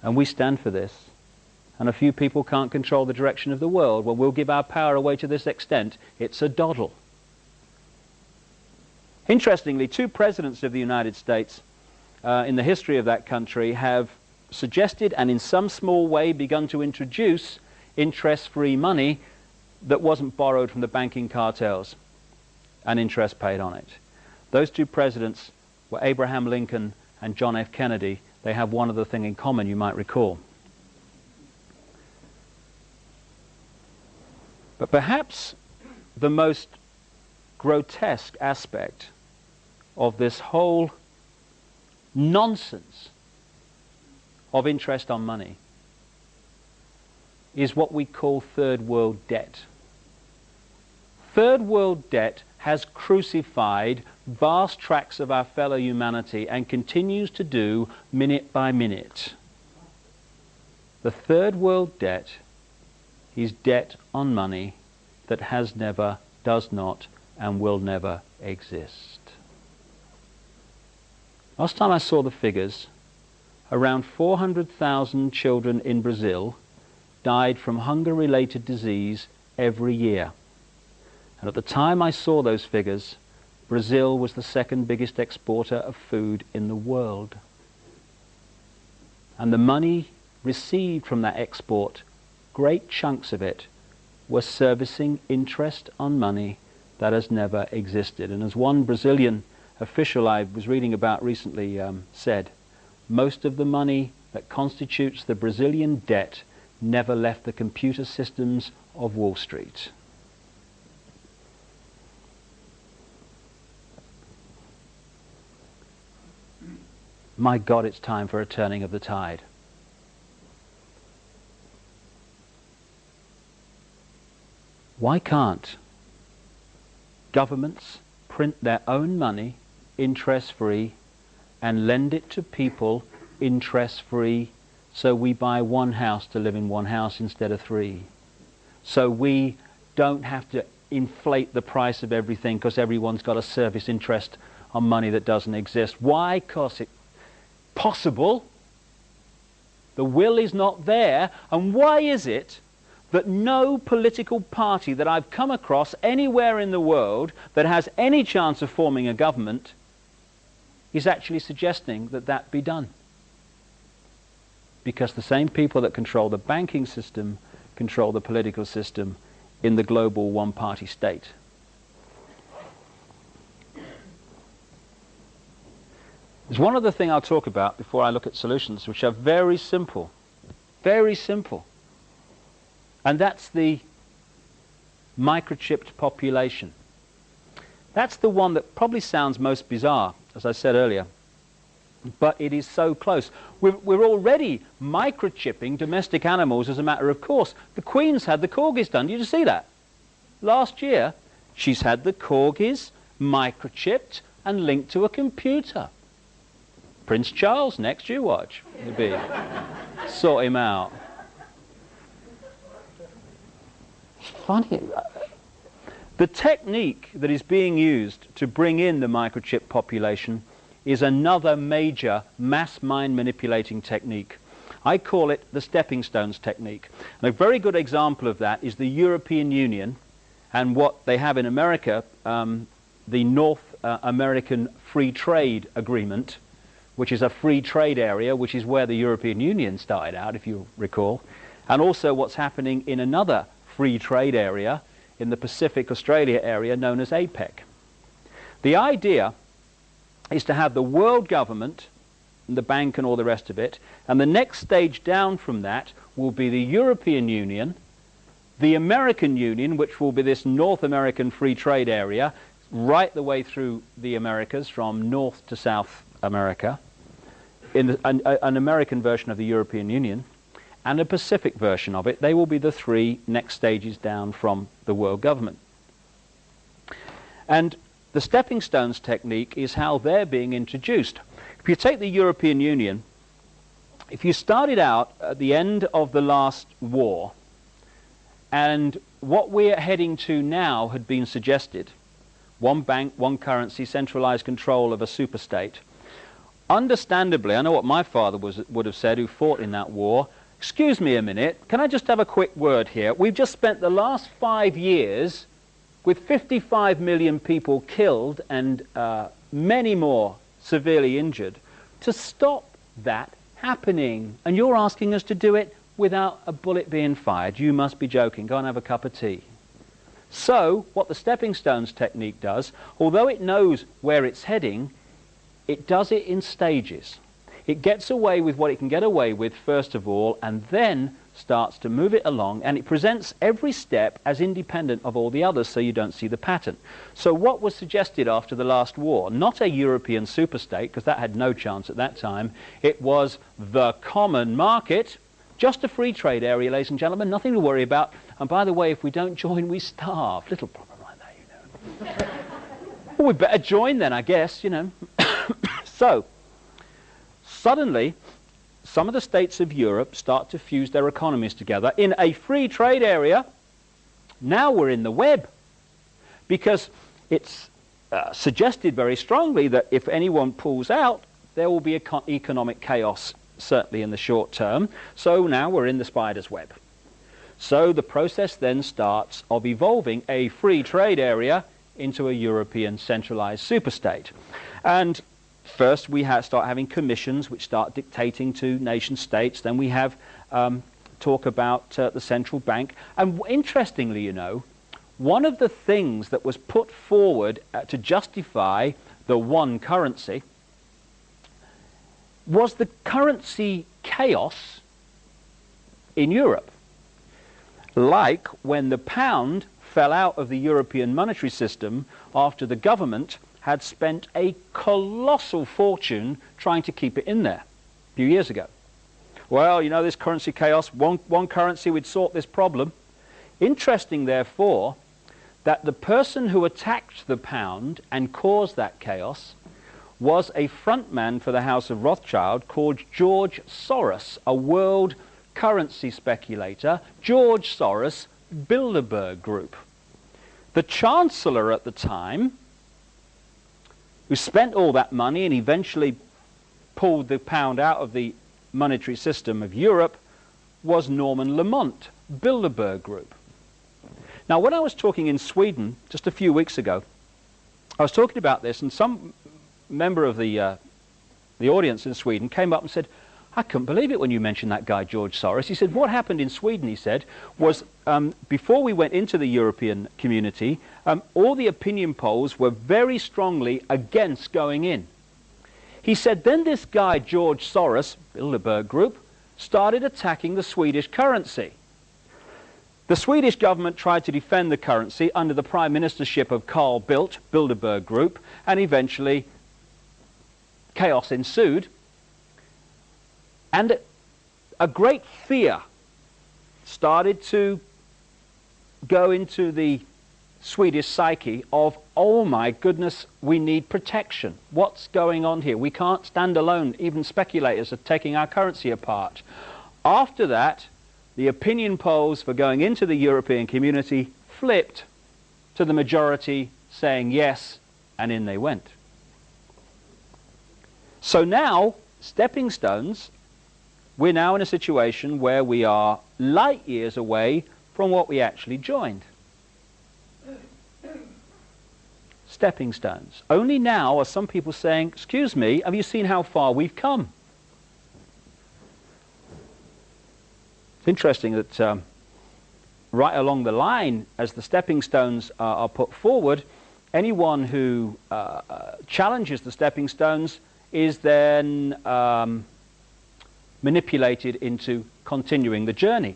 And we stand for this. And a few people can't control the direction of the world. Well, we'll give our power away to this extent. It's a doddle. Interestingly, 2 presidents of the United States in the history of that country have suggested and in some small way begun to introduce interest-free money that wasn't borrowed from the banking cartels and interest paid on it. Those 2 presidents were Abraham Lincoln and John F. Kennedy. They have one other thing in common, you might recall. But perhaps the most grotesque aspect of this whole nonsense of interest on money is what we call third world debt. Third world debt has crucified vast tracts of our fellow humanity and continues to do minute by minute. The third world debt is debt on money that has never, does not, and will never exist. Last time I saw the figures, around 400,000 children in Brazil died from hunger-related disease every year. And at the time I saw those figures, Brazil was the 2nd biggest exporter of food in the world. And the money received from that export, great chunks of it, were servicing interest on money that has never existed. And as one Brazilian official I was reading about recently said, most of the money that constitutes the Brazilian debt never left the computer systems of Wall Street. My God, it's time for a turning of the tide. Why can't governments print their own money interest-free and lend it to people interest-free, so we buy one house to live in one house instead of 3? So we don't have to inflate the price of everything because everyone's got a service interest on money that doesn't exist. Why? Because it's possible. The will is not there. And why is it that no political party that I've come across anywhere in the world that has any chance of forming a government is actually suggesting that that be done? Because the same people that control the banking system control the political system in the global one-party state. There's one other thing I'll talk about before I look at solutions, which are very simple. Very simple. And that's the microchipped population. That's the one that probably sounds most bizarre, as I said earlier. But it is so close. We're already microchipping domestic animals as a matter of course. The Queen's had the corgis done. Did you see that? Last year, she's had the corgis microchipped and linked to a computer. Prince Charles, next you watch. He'll be. Sort him out. Funny. The technique that is being used to bring in the microchip population is another major mass mind manipulating technique. I call it the stepping stones technique. And a very good example of that is the European Union and what they have in America, the North American Free Trade Agreement, which is a free trade area, which is where the European Union started out, if you recall, and also what's happening in another free trade area in the Pacific Australia area known as APEC. The idea is to have the world government, and the bank and all the rest of it, and the next stage down from that will be the European Union, the American Union, which will be this North American free trade area, right the way through the Americas, from North to South America, in an American version of the European Union, and a Pacific version of it. They will be the 3 next stages down from the world government. And the stepping stones technique is how they're being introduced. If you take the European Union, if you started out at the end of the last war, and what we're heading to now had been suggested, one bank, one currency, centralized control of a superstate, understandably, I know what my father would have said, who fought in that war. Excuse me a minute, can I just have a quick word here? We've just spent the last 5 years with 55 million people killed and many more severely injured to stop that happening. And you're asking us to do it without a bullet being fired. You must be joking. Go and have a cup of tea. So, what the stepping stones technique does, although it knows where it's heading, it does it in stages. It gets away with what it can get away with first of all, and then starts to move it along, and it presents every step as independent of all the others so you don't see the pattern. So what was suggested after the last war, not a European superstate, because that had no chance at that time, it was the common market, just a free trade area, ladies and gentlemen, nothing to worry about. And by the way, if we don't join, we starve. Little problem like that, you know. Well, we better join then, I guess, you know. So, suddenly, some of the states of Europe start to fuse their economies together in a free trade area. Now we're in the web, because it's suggested very strongly that if anyone pulls out, there will be economic chaos, certainly in the short term. So now we're in the spider's web. So the process then starts of evolving a free trade area into a European centralized superstate. And first we start having commissions which start dictating to nation states. Then we have talk about the central bank. And interestingly, you know, one of the things that was put forward to justify the one currency was the currency chaos in Europe. Like when the pound fell out of the European monetary system after the government had spent a colossal fortune trying to keep it in there a few years ago. Well, you know, this currency chaos, one currency would sort this problem. Interesting, therefore, that the person who attacked the pound and caused that chaos was a frontman for the House of Rothschild called George Soros, a world currency speculator. George Soros, Bilderberg Group. The Chancellor at the time, who spent all that money and eventually pulled the pound out of the monetary system of Europe, was Norman Lamont, Bilderberg Group. Now, when I was talking in Sweden just a few weeks ago, I was talking about this, and some member of the audience in Sweden came up and said, I couldn't believe it when you mentioned that guy, George Soros. He said, what happened in Sweden, he said, was before we went into the European community, all the opinion polls were very strongly against going in. He said, then this guy, George Soros, Bilderberg Group, started attacking the Swedish currency. The Swedish government tried to defend the currency under the prime ministership of Carl Bildt, Bilderberg Group, and eventually chaos ensued. And a great fear started to go into the Swedish psyche of, oh my goodness, we need protection. What's going on here? We can't stand alone. Even speculators are taking our currency apart. After that, the opinion polls for going into the European community flipped to the majority saying yes, and in they went. So now, stepping stones, we're now in a situation where we are light years away from what we actually joined. Stepping stones. Only now are some people saying, excuse me, have you seen how far we've come? It's interesting that right along the line, as the stepping stones are put forward, anyone who challenges the stepping stones is then manipulated into continuing the journey.